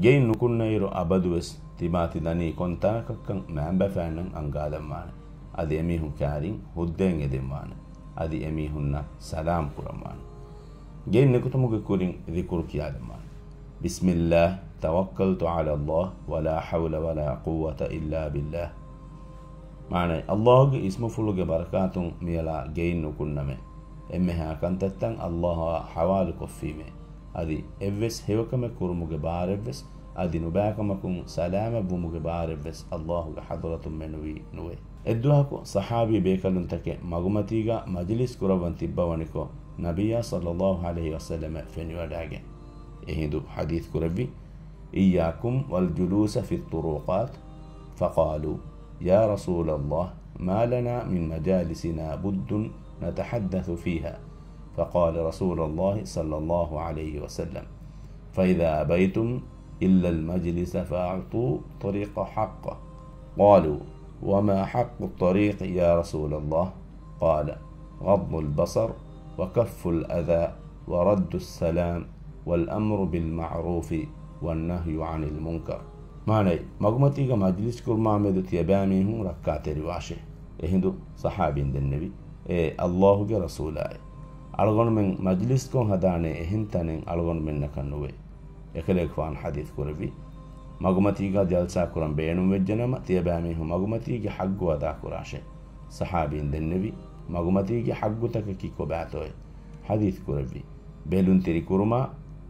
gein nukunnairu abadues timati dani kontanakakkan maambafaanan angaadammaane adi emihun kaarin huddeen edemmaane adi emihunna salaam kurammaane gein nekutumuge kurin dhikur kiyaadammaane bismillah tawakkaltu ala allah wala hawla wala quwwata illa billah maana allahge ismu fuluge barakatun miyala gein nukunname emmeha kantattan allah hawal koffime adi evves hewakame kurumuge baarevves adi nubakamakun salama bumuge baarevves allahu hadratum menwi nuwe edduhako sahabi bekalun take magumatiga majlis kurawan tibbawaniko nabiyya sallallahu alayhi wasallam feniwadage ehindu hadith kurabi iyyakum wal julusa fi turuqat faqalu ya rasul allah ma lana min majalisina buddun نتحدث فيها فقال رسول الله صلى الله عليه وسلم فإذا أبيتم إلا المجلس فأعطوا طريق حقه قالوا وما حق الطريق يا رسول الله قال غض البصر وكف الأذى ورد السلام والأمر بالمعروف والنهي عن المنكر معنى مغمتي مجلس كرما مدت يباميهم ركعت رواشه هندو صحابي النبي الله کے رسول آئے अलगन में मजलिस को हदाने हिंतने अलगन में नकन्नुवे एकलेक फान हदीस कुरबी मगमती का जलसा कुरम बेनु वेजनम तियबामी हु मगमती के हग्गु अदा कुराशे सहाबीन दन्नबी मगमती के हग्गु तक की को बात होए हदीस कुरबी बेलुन तेरी कुरमा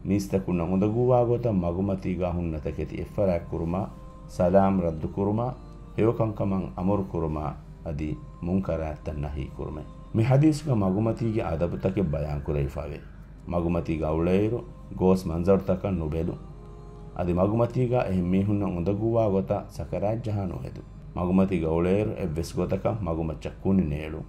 निस्तकुन मुदगु वागोता मगमती का हुन्न तकेति इफरा कुरमा सलाम रद्द कुरमा हेवकं कमं अमर कुरमा अदी मुनकरात तन्नही कुरमे मी हदीस का मगुमती के अदब तक बयान कुरैफावे मगुमती का उड़ेरो गोस मंजर तक नुबेलु अदि मगुमती का एहमी हुन्न उंदगुवा गोता सकरात जहानो हेदु मगुमती का उड़ेरो एव्वेस गोतक मगुमच्च कुनि नेलु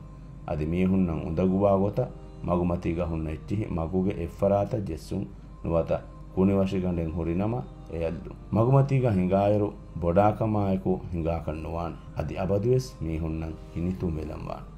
अदि मी हुन्न उंदगुवा गोता मगुमती का हुन्न इच्छि मगुगे एफरात जेस्सुं नुवता कुनि वशिगंडें हुरिनमा एयल्लु मगुमती का हिंगायरो बोडाकमायको हिंगा कन्नुवान अदि अबदुवेस मी हुन्न हिनितु मेलंवान